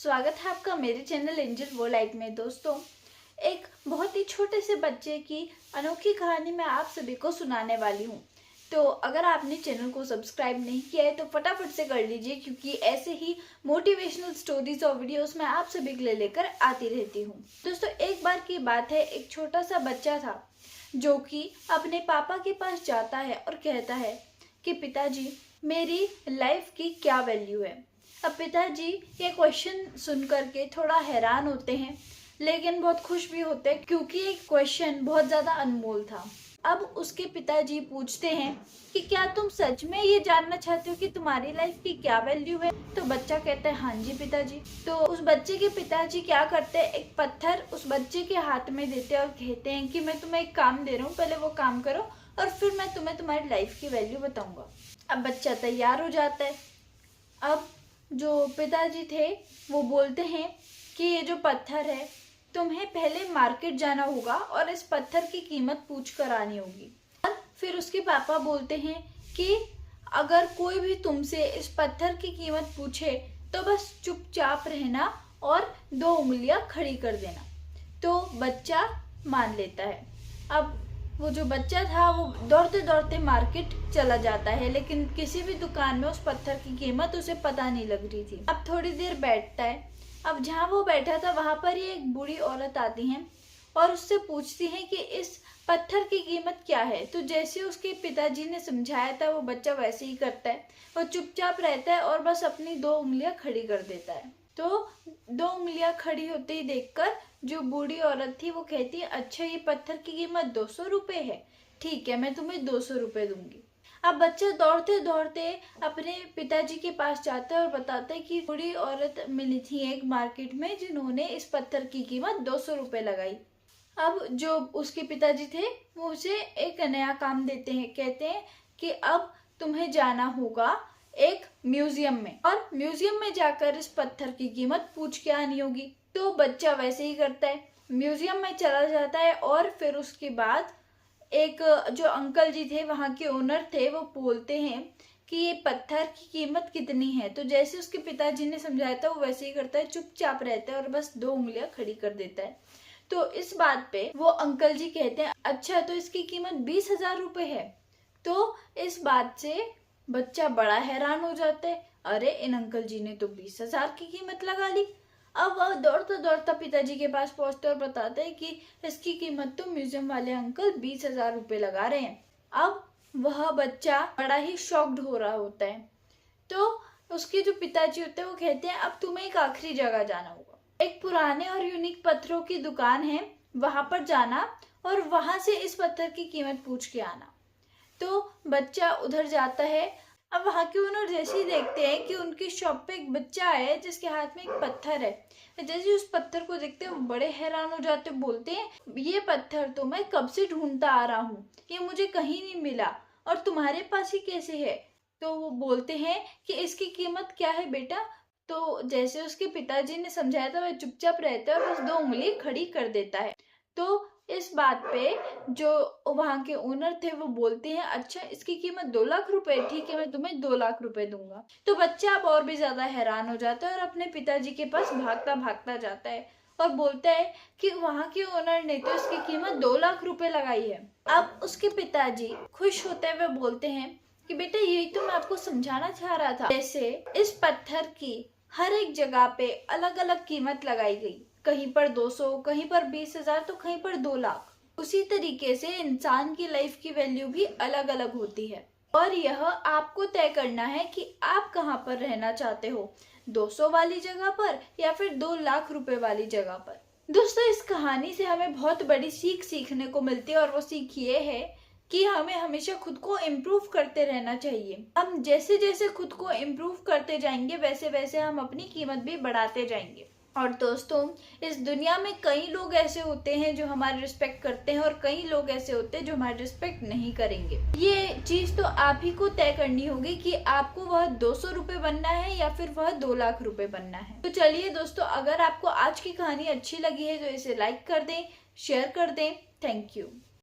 स्वागत है आपका मेरे चैनल एंजल वर्ल्ड में। दोस्तों, एक बहुत ही छोटे से बच्चे की अनोखी कहानी मैं आप सभी को सुनाने वाली हूँ। तो अगर आपने चैनल को सब्सक्राइब नहीं किया है तो फटाफट से कर लीजिए, क्योंकि ऐसे ही मोटिवेशनल स्टोरीज और वीडियोस मैं आप सभी के लिए लेकर आती रहती हूँ। दोस्तों, एक बार की बात है, एक छोटा सा बच्चा था जो कि अपने पापा के पास जाता है और कहता है कि पिताजी, मेरी लाइफ की क्या वैल्यू है। अब पिताजी ये क्वेश्चन सुन करके थोड़ा हैरान होते हैं, लेकिन बहुत खुश भी होते हैं, क्योंकि ये क्वेश्चन बहुत ज़्यादा अनमोल था। अब उसके पिताजी पूछते हैं कि क्या तुम सच में ये जानना चाहते हो कि तुम्हारी लाइफ की क्या वैल्यू है। तो बच्चा कहता है हाँ जी पिताजी। तो उस बच्चे के पिताजी क्या करते हैं, एक पत्थर उस बच्चे के हाथ में देते हैं और कहते हैं कि मैं तुम्हें एक काम दे रहा हूँ, पहले वो काम करो और फिर मैं तुम्हें तुम्हारी लाइफ की वैल्यू बताऊंगा। अब बच्चा तैयार हो जाता है। अब जो पिताजी थे वो बोलते हैं कि ये जो पत्थर है, तुम्हें पहले मार्केट जाना होगा और इस पत्थर की कीमत पूछ कर आनी होगी। और फिर उसके पापा बोलते हैं कि अगर कोई भी तुमसे इस पत्थर की कीमत पूछे तो बस चुपचाप रहना और 2 उंगलियां खड़ी कर देना। तो बच्चा मान लेता है। अब वो जो बच्चा था वो दौड़ते दौड़ते मार्केट चला जाता है, लेकिन किसी भी दुकान में उस पत्थर की कीमत उसे पता नहीं लग रही थी। अब थोड़ी देर बैठता है। अब जहाँ वो बैठा था वहां पर ही एक बूढ़ी औरत आती है और उससे पूछती है कि इस पत्थर की कीमत क्या है। तो जैसे उसके पिताजी ने समझाया था वो बच्चा वैसे ही करता है। वो चुपचाप रहता है और बस अपनी 2 उंगलियां खड़ी कर देता है। तो 2 उंगलियां खड़ी होते ही देखकर जो बूढ़ी औरत थी वो कहती है, अच्छा ये पत्थर की कीमत 200 रुपये है, ठीक है मैं तुम्हें 200 रुपये दूंगी। अब बच्चा दौड़ते दौड़ते अपने पिताजी के पास जाता है और बताता है कि बूढ़ी औरत मिली थी एक मार्केट में जिन्होंने इस पत्थर की कीमत 200 रुपये लगाई। अब जो उसके पिताजी थे वो उसे एक नया काम देते हैं, कहते हैं कि अब तुम्हें जाना होगा एक म्यूजियम में और म्यूजियम में जाकर इस पत्थर की कीमत पूछ के आनी होगी। तो बच्चा वैसे ही करता है, म्यूजियम में चला जाता है और फिर उसके बाद एक जो अंकल जी थे, वहाँ के ओनर थे, वो बोलते हैं कि ये पत्थर की कीमत कितनी है। तो जैसे उसके पिताजी ने समझाया था वो वैसे ही करता है, चुपचाप रहता है और बस 2 उंगलियां खड़ी कर देता है। तो इस बात पे वो अंकल जी कहते हैं, अच्छा तो इसकी कीमत 20,000 रुपये है। तो इस बात से बच्चा बड़ा हैरान हो जाता है, अरे इन अंकल जी ने तो 20,000 की कीमत लगा ली। अब वह दौड़ता दौड़ता पिताजी के पास पहुंचता और बताता है कि इसकी कीमत तो म्यूजियम वाले अंकल 20,000 रुपये लगा रहे हैं। अब वह बच्चा बड़ा ही शॉक्ड हो रहा होता है। तो उसके जो पिताजी होते हैं वो कहते हैं, अब तुम्हें एक आखिरी जगह जाना होगा, एक पुराने और यूनिक पत्थरों की दुकान है, वहां पर जाना और वहां से इस पत्थर की कीमत पूछ के आना। तो बच्चा उधर जाता है। अब वहां के ओनर जैसे ही देखते हैं कि उनकी शॉप पे एक बच्चा है जिसके हाथ में एक पत्थर है, जैसे ही उस पत्थर को देखते हैं वो बड़े हैरान हो जाते, बोलते हैं ये पत्थर तो मैं कब से ढूंढता आ रहा हूँ, ये मुझे कहीं नहीं मिला और तुम्हारे पास ही कैसे है। तो वो बोलते हैं कि इसकी कीमत क्या है बेटा। तो जैसे उसके पिताजी ने समझाया था वह चुपचाप रहता है और बस 2 उंगली खड़ी कर देता है। तो इस बात पे जो वहां के ओनर थे वो बोलते हैं, अच्छा इसकी कीमत 2 लाख रुपए, ठीक है मैं तुम्हें 2 लाख रुपए दूंगा। तो बच्चा अब और भी ज्यादा हैरान हो जाता है और अपने पिताजी के पास भागता भागता जाता है और बोलता है कि वहां के ओनर ने तो इसकी कीमत 2 लाख रुपए लगाई है। अब उसके पिताजी खुश होते हुए बोलते हैं कि बेटा यही तो मैं आपको समझाना चाह रहा था, जैसे इस पत्थर की हर एक जगह पे अलग अलग कीमत लगाई गई, कहीं पर 200, कहीं पर 20,000 तो कहीं पर 2 लाख। उसी तरीके से इंसान की लाइफ की वैल्यू भी अलग अलग होती है और यह आपको तय करना है कि आप कहाँ पर रहना चाहते हो, 200 वाली जगह पर या फिर 2 लाख रुपए वाली जगह पर। दोस्तों, इस कहानी से हमें बहुत बड़ी सीख सीखने को मिलती है और वो सीख ये है कि हमें हमेशा खुद को इम्प्रूव करते रहना चाहिए। हम जैसे जैसे खुद को इम्प्रूव करते जाएंगे वैसे वैसे हम अपनी कीमत भी बढ़ाते जाएंगे। और दोस्तों, इस दुनिया में कई लोग ऐसे होते हैं जो हमारी रिस्पेक्ट करते हैं और कई लोग ऐसे होते हैं जो हमारी रिस्पेक्ट नहीं करेंगे। ये चीज तो आप ही को तय करनी होगी कि आपको वह 200 रुपये बनना है या फिर वह 2 लाख रुपए बनना है। तो चलिए दोस्तों, अगर आपको आज की कहानी अच्छी लगी है तो इसे लाइक कर दें, शेयर कर दें। Thank you.